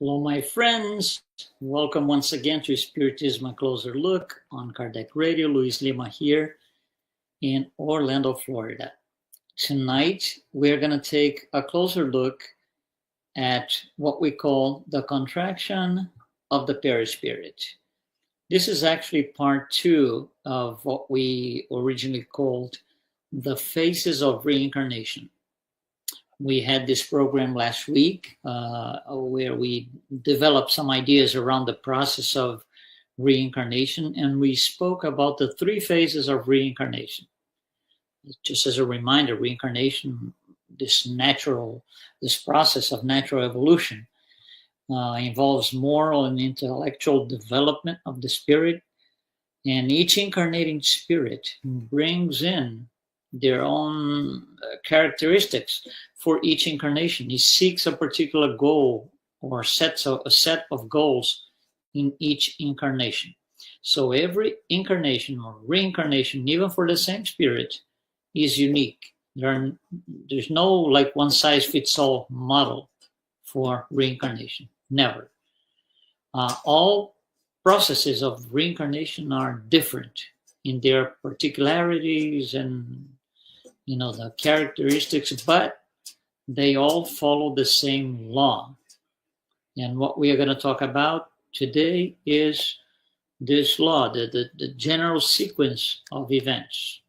Hello, my friends. Welcome once again to Spiritism, a closer look on Kardec Radio. Luiz Lima here in Orlando, Florida. Tonight, we're going to take a closer look at what we call the contraction of the Perispirit. This is actually part two of what we originally called the phases of reincarnation. We had this program last week where we developed some ideas around the process of reincarnation, and we spoke about the three phases of reincarnation. Just as a reminder, reincarnation, this process of natural evolution, involves moral and intellectual development of the spirit, and each incarnating spirit brings in their own characteristics for each incarnation. He seeks a particular goal or a set of goals in each incarnation. So every incarnation or reincarnation, even for the same spirit, is unique. There's no like one size fits all model for reincarnation. Never. All processes of reincarnation are different in their particularities and the characteristics, but they all follow the same law. And what we are going to talk about today is this law, the general sequence of events.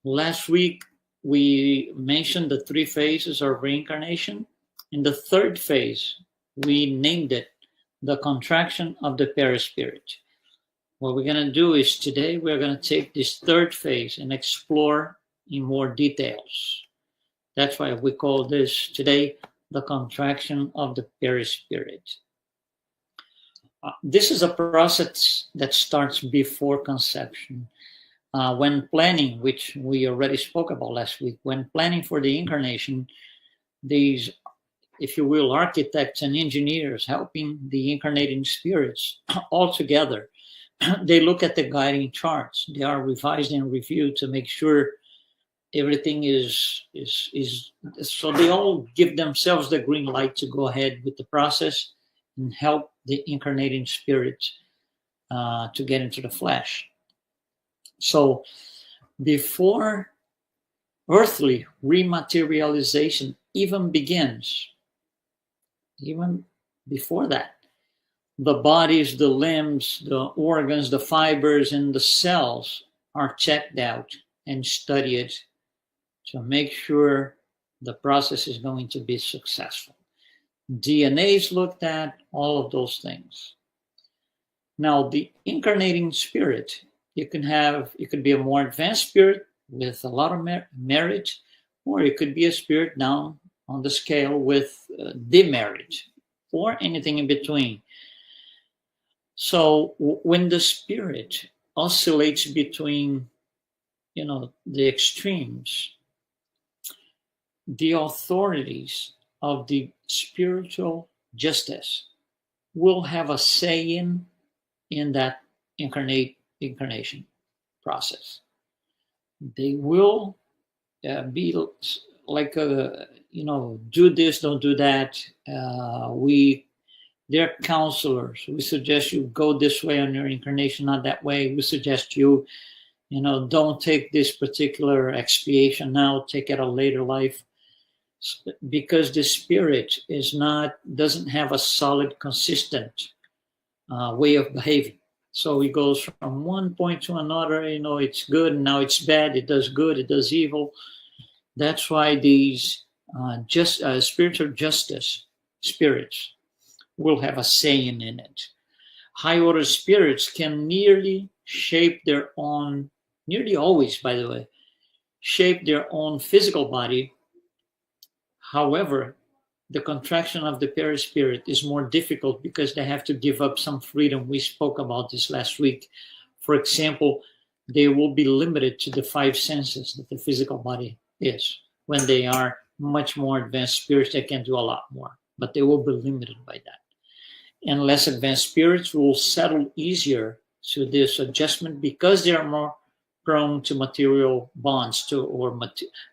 Last week, we mentioned the three phases of reincarnation. In the third phase, we named it the contraction of the perispirit. What we're going to do is today, we're going to take this third phase and explore in more details. That's why we call this today the contraction of the perispirit. This is a process that starts before conception. When planning, which we already spoke about last week, when planning for the incarnation, these, if you will, architects and engineers helping the incarnating spirits all together, they look at the guiding charts. They are revised and reviewed to make sure everything is so they all give themselves the green light to go ahead with the process and help the incarnating spirit to get into the flesh. So before earthly rematerialization even begins, even before that, the bodies, the limbs, the organs, the fibers, and the cells are checked out and studied to make sure the process is going to be successful. DNA is looked at, all of those things. Now, the incarnating spirit, it could be a more advanced spirit with a lot of merit, or it could be a spirit down on the scale with demerit, or anything in between. So when the spirit oscillates between, the extremes, the authorities of the spiritual justice will have a say in that incarnation process. They will be like, do this, don't do that. They're counselors. We suggest you go this way on your incarnation, not that way. We suggest you, don't take this particular expiation now, take it a later life. Because the spirit doesn't have a solid, consistent way of behaving. So it goes from one point to another, it's good, and now it's bad, it does good, it does evil. That's why these spiritual justice spirits will have a say in it. High order spirits can nearly always, by the way, shape their own physical body. However, the contraction of the perispirit is more difficult because they have to give up some freedom. We spoke about this last week. For example, they will be limited to the five senses that the physical body is. When they are much more advanced spirits, they can do a lot more, but they will be limited by that. And less advanced spirits will settle easier to this adjustment because they are more prone to material bonds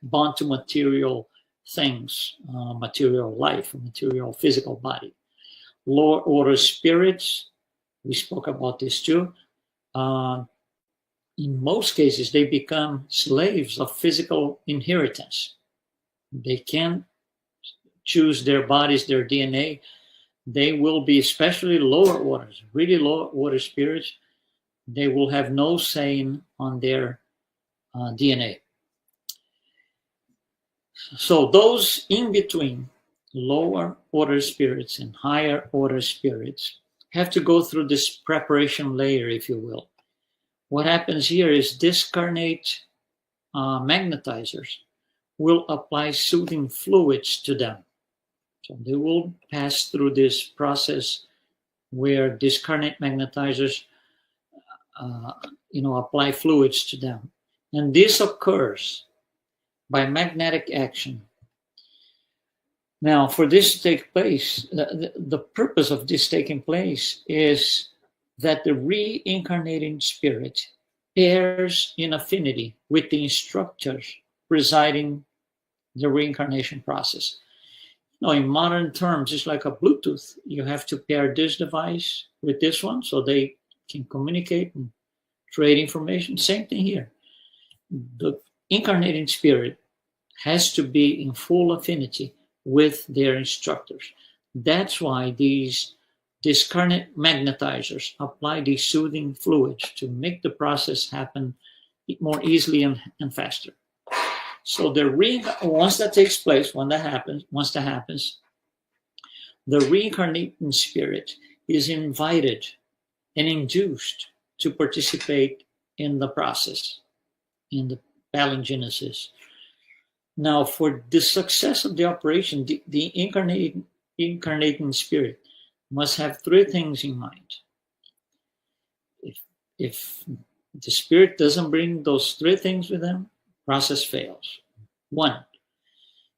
bond to material things, material life, material physical body. lower order spirits, we spoke about this too. In most cases, they become slaves of physical inheritance. They can't choose their bodies, their DNA. They will be, especially lower orders, really lower order spirits, they will have no say on their DNA. So those in between, lower order spirits and higher order spirits, have to go through this preparation layer, if you will. What happens here is discarnate magnetizers will apply soothing fluids to them. So they will pass through this process where discarnate magnetizers apply fluids to them. And this occurs by magnetic action. Now, for this to take place, the purpose of this taking place is that the reincarnating spirit pairs in affinity with the instructors presiding the reincarnation process. Now, in modern terms, it's like a Bluetooth. You have to pair this device with this one so they can communicate and trade information. Same thing here. The incarnating spirit has to be in full affinity with their instructors. That's why these discarnate magnetizers apply these soothing fluids to make the process happen more easily and faster. So once that takes place, once that happens, the reincarnating spirit is invited and induced to participate in the process, in the palingenesis. Now, for the success of the operation, the incarnating spirit must have three things in mind. If the spirit doesn't bring those three things with them, process fails. One,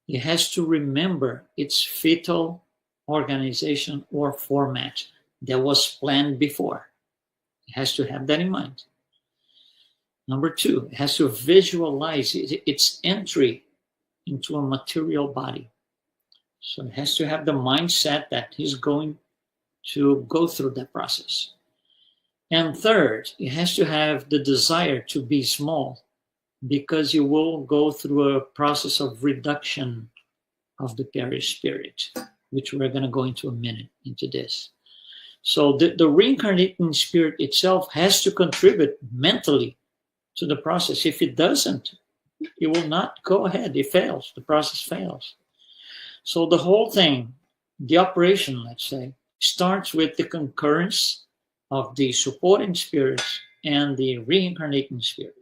it has to remember its fetal organization or format that was planned before. It has to have that in mind. Number two, it has to visualize its entry into a material body. So it has to have the mindset that he's going to go through that process. And third, it has to have the desire to be small, because you will go through a process of reduction of the perispirit, which we're going to go into a minute into this. So the reincarnating spirit itself has to contribute mentally to the process. If it doesn't, it will not go ahead. It fails. The process fails. So the whole thing, the operation, let's say, starts with the concurrence of the supporting spirits and the reincarnating spirit.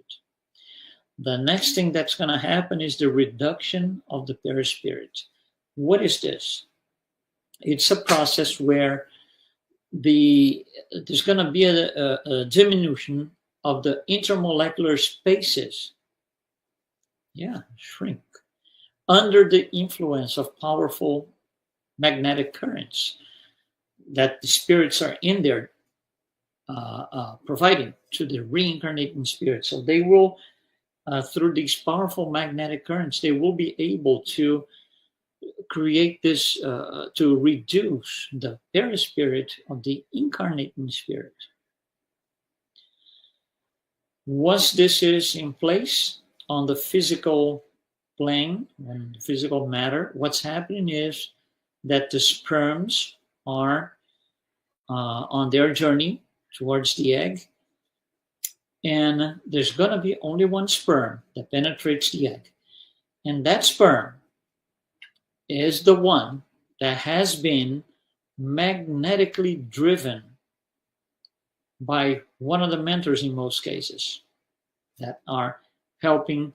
The next thing that's going to happen is the reduction of the perispirit. What is this? It's a process where there's going to be a diminution of the intermolecular spaces. Yeah, shrink. Under the influence of powerful magnetic currents that the spirits are in there providing to the reincarnating spirit. So they will, through these powerful magnetic currents, they will be able to create this, to reduce the perispirit of the incarnating spirit. Once this is in place on the physical plane and physical matter, what's happening is that the sperms are on their journey towards the egg, and there's going to be only one sperm that penetrates the egg, and that sperm is the one that has been magnetically driven by one of the mentors in most cases that are helping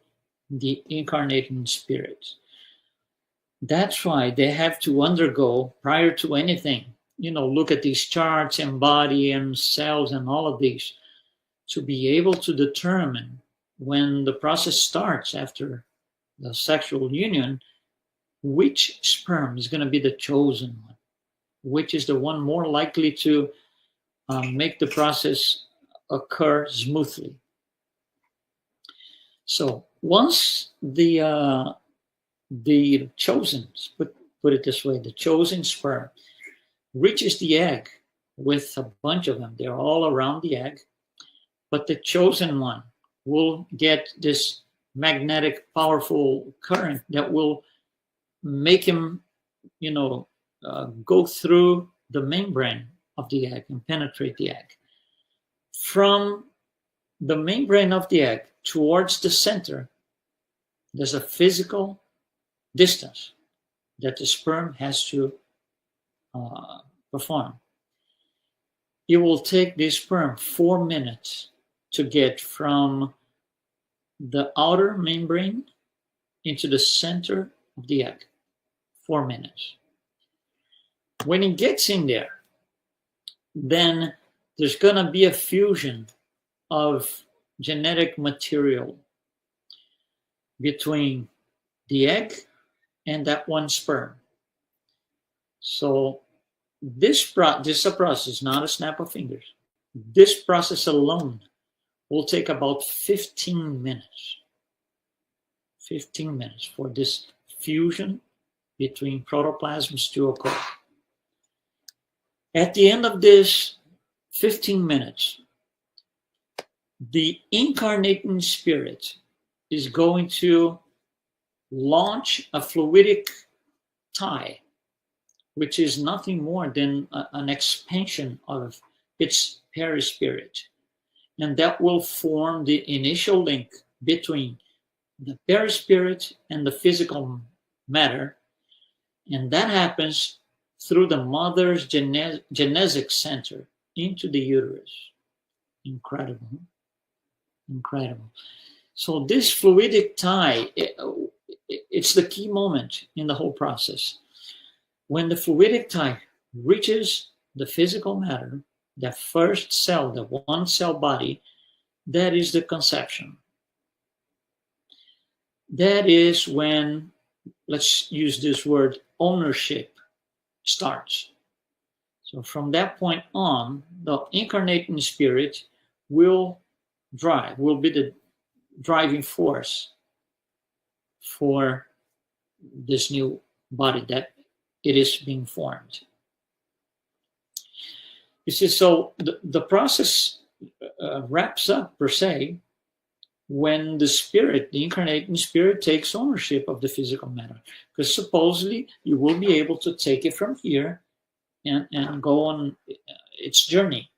the incarnating spirits. That's why they have to undergo, prior to anything, look at these charts and body and cells and all of these, to be able to determine when the process starts after the sexual union, which sperm is going to be the chosen one, which is the one more likely to make the process occur smoothly. So once the chosen, put it this way, the chosen sperm reaches the egg with a bunch of them. They're all around the egg, but the chosen one will get this magnetic, powerful current that will make him, go through the membrane of the egg and penetrate the egg. From the membrane of the egg towards the center, there's a physical distance that the sperm has to perform. It will take the sperm 4 minutes to get from the outer membrane into the center of the egg. 4 minutes. When it gets in there, then there's going to be a fusion of genetic material between the egg and that one sperm. So this is a process, not a snap of fingers. This process alone will take about 15 minutes. 15 minutes for this fusion between protoplasms to occur. At the end of this 15 minutes, the incarnating spirit is going to launch a fluidic tie, which is nothing more than an expansion of its perispirit. And that will form the initial link between the perispirit and the physical matter. And that happens through the mother's genetic center into the uterus. Incredible. Incredible. So this fluidic tie, it's the key moment in the whole process. When the fluidic tie reaches the physical matter, the first cell, the one cell body, that is the conception. That is when, let's use this word, ownership starts. So from that point on, the incarnating spirit will be the driving force for this new body that it is being formed. You see, so the process wraps up, per se, when the spirit, the incarnating spirit, takes ownership of the physical matter. Because supposedly you will be able to take it from here and go on its journey.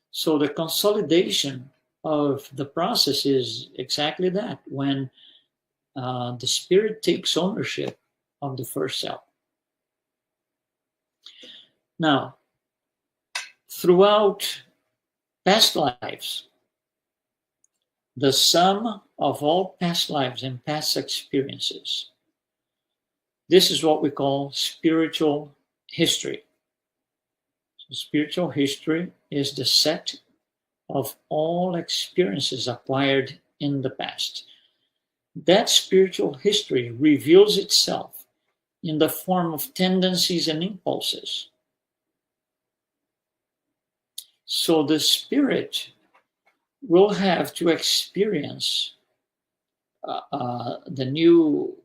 So the consolidation of the process is exactly that, when the spirit takes ownership of the first cell. Now, throughout past lives, the sum of all past lives and past experiences, this is what we call spiritual history. So spiritual history is the set of all experiences acquired in the past. That spiritual history reveals itself in the form of tendencies and impulses. So the spirit will have to experience the new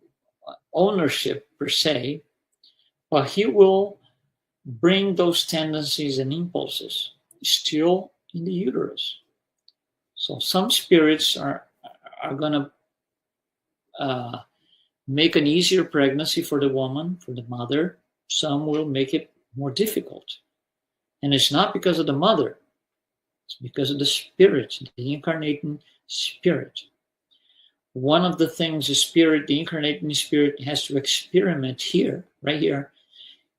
ownership, per se, but he will bring those tendencies and impulses still in the uterus. So some spirits are going to make an easier pregnancy for the woman, for the mother. Some will make it more difficult. And it's not because of the mother. It's because of the spirit, the incarnating spirit. One of the things the incarnating spirit has to experiment here, right here,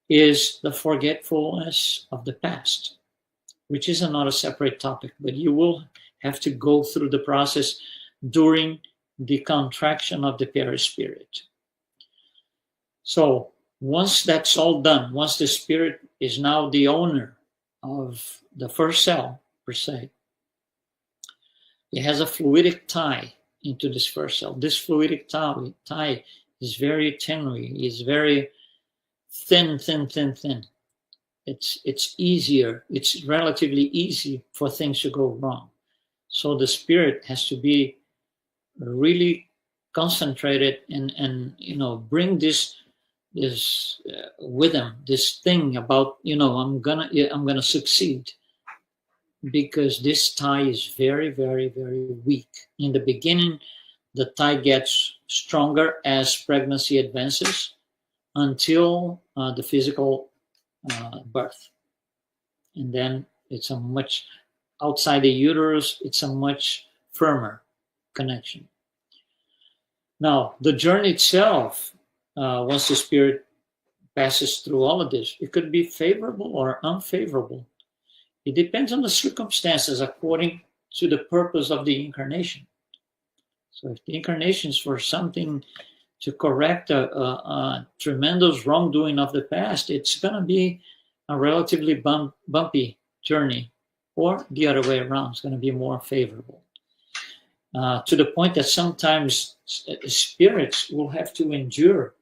is the forgetfulness of the past, which is another separate topic, but you will have to go through the process during the contraction of the perispirit. So once that's all done, once the spirit is now the owner of the first cell, per se, it has a fluidic tie into this first cell. This fluidic tie is very tenuous, is very thin. It's easier, it's relatively easy for things to go wrong. So the spirit has to be really concentrated and bring this with him, this thing about, I'm gonna succeed, because this tie is very, very, very weak. In the beginning, the tie gets stronger as pregnancy advances until the physical birth. And then it's a much, outside the uterus, it's a much firmer connection. Now, the journey itself, once the spirit passes through all of this, it could be favorable or unfavorable. It depends on the circumstances according to the purpose of the incarnation. So if the incarnation is for something to correct a tremendous wrongdoing of the past, it's going to be a relatively bumpy journey, or the other way around, it's going to be more favorable. To the point that sometimes spirits will have to endure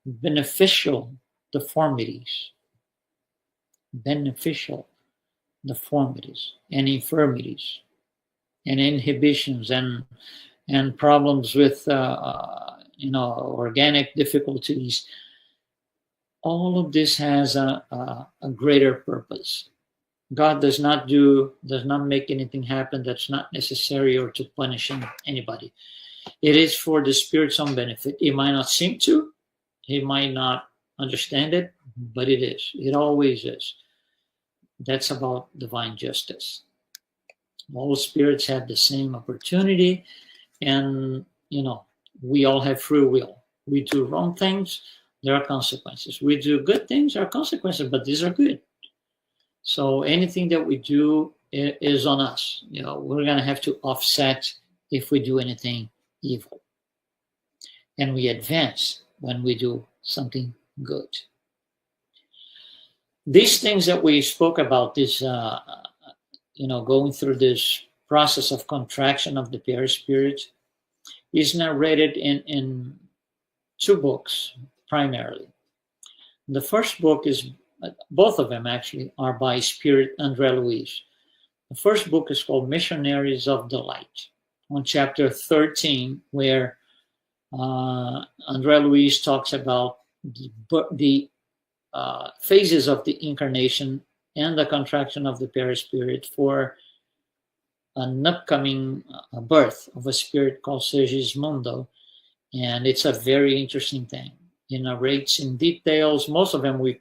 beneficial deformities and infirmities and inhibitions and problems with organic difficulties. All of this has a greater purpose. God does not make anything happen that's not necessary or to punish anybody. It is for the spirit's own benefit. It might not seem to, he might not understand it, but it is. It always is. That's about divine justice. All spirits have the same opportunity, and we all have free will. We do wrong things, there are consequences. We do good things, there are consequences, but these are good. So anything that we do is on us. We're going to have to offset if we do anything evil. And we advance when we do something good. These things that we spoke about, this, going through this process of contraction of the Perispirit, is narrated in two books, primarily. The first book is, both of them actually, are by Spirit André Luiz. The first book is called Missionaries of the Light, on chapter 13, where André Luiz talks about the phases of the incarnation and the contraction of the Perispirit for an upcoming birth of a spirit called Segismundo. And it's a very interesting thing. It narrates in details, most of them we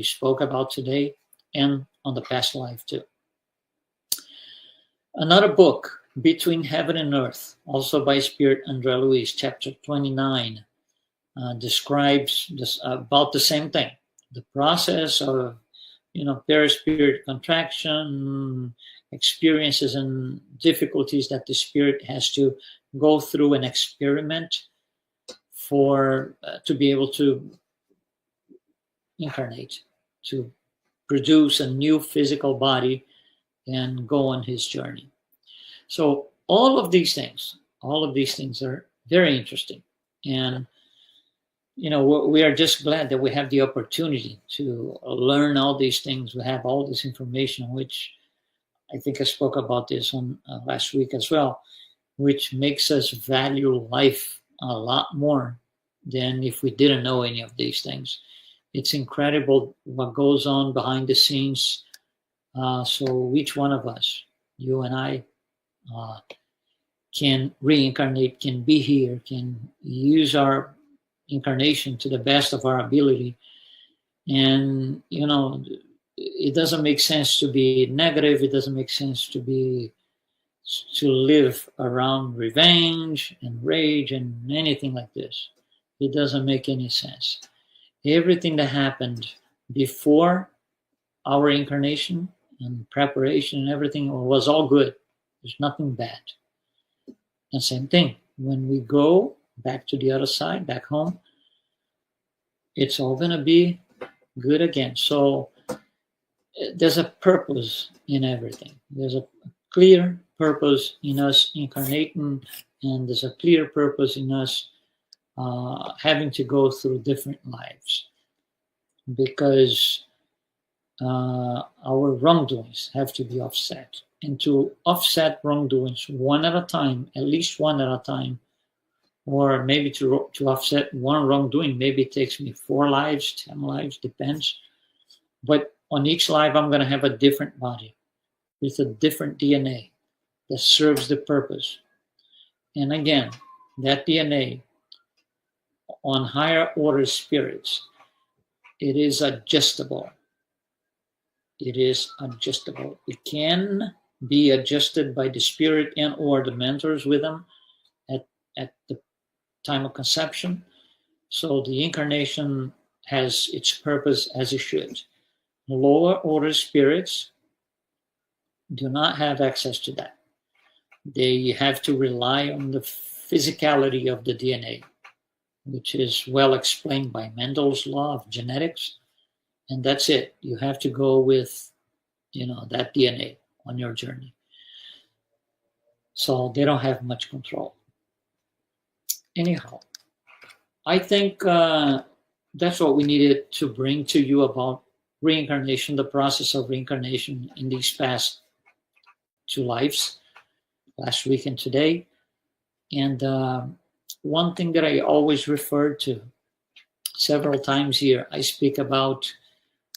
spoke about today, and on the past life too. Another book, Between Heaven and Earth, also by Spirit André Luiz, chapter 29, describes about the same thing, the process of perispirit contraction, experiences and difficulties that the spirit has to go through and experiment for to be able to incarnate, to produce a new physical body and go on his journey. So all of these things are very interesting. And we are just glad that we have the opportunity to learn all these things. We have all this information, which I think I spoke about this on last week as well, which makes us value life a lot more than if we didn't know any of these things. It's incredible what goes on behind the scenes. So each one of us, you and I, can reincarnate, can be here, can use our incarnation to the best of our ability. And it doesn't make sense to be negative. It doesn't make sense to live around revenge and rage and anything like this. It doesn't make any sense. Everything that happened before our incarnation and preparation and everything was all good. There's nothing bad. And same thing, when we go back to the other side, back home, it's all going to be good again. So there's a purpose in everything. There's a clear purpose in us incarnating, and there's a clear purpose in us having to go through different lives, because our wrongdoings have to be offset. And to offset wrongdoings one at a time, at least one at a time, or maybe to offset one wrongdoing, maybe it takes me 4 lives, 10 lives, depends. But on each life, I'm going to have a different body with a different DNA that serves the purpose. And again, that DNA on higher order spirits, it is adjustable. It is adjustable. It can be adjusted by the spirit and or the mentors with them at the time of conception. So the incarnation has its purpose as it should. Lower order spirits do not have access to that. They have to rely on the physicality of the DNA, which is well explained by Mendel's law of genetics. And that's it. You have to go with, that DNA on your journey. So they don't have much control. Anyhow, I think that's what we needed to bring to you about reincarnation, the process of reincarnation in these past 2 lives, last week and today. And one thing that I always refer to several times here, I speak about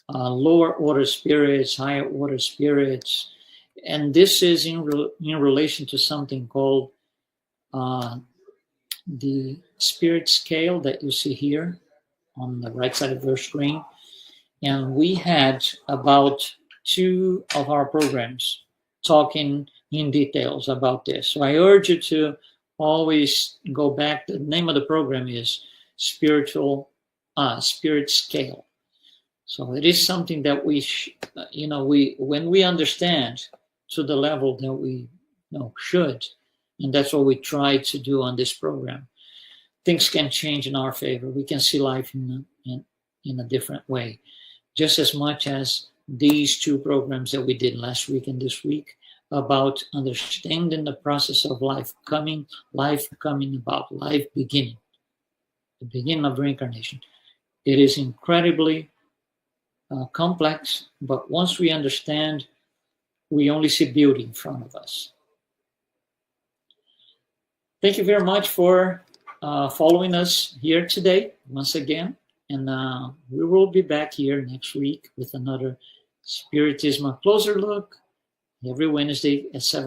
lower order spirits, higher order spirits, and this is in relation to something called the spirit scale that you see here on the right side of your screen. And we had about 2 of our programs talking in details about this. So I urge you to always go back. The name of the program is Spirit Scale. So it is something that we when we understand to the level that we should, and that's what we try to do on this program, things can change in our favor. We can see life in a different way, just as much as these 2 programs that we did last week and this week about understanding the process of life coming about, life beginning, the beginning of reincarnation. It is incredibly complex, but once we understand, we only see beauty in front of us. Thank you very much for following us here today once again. And we will be back here next week with another Spiritism Closer Look every Wednesday at 7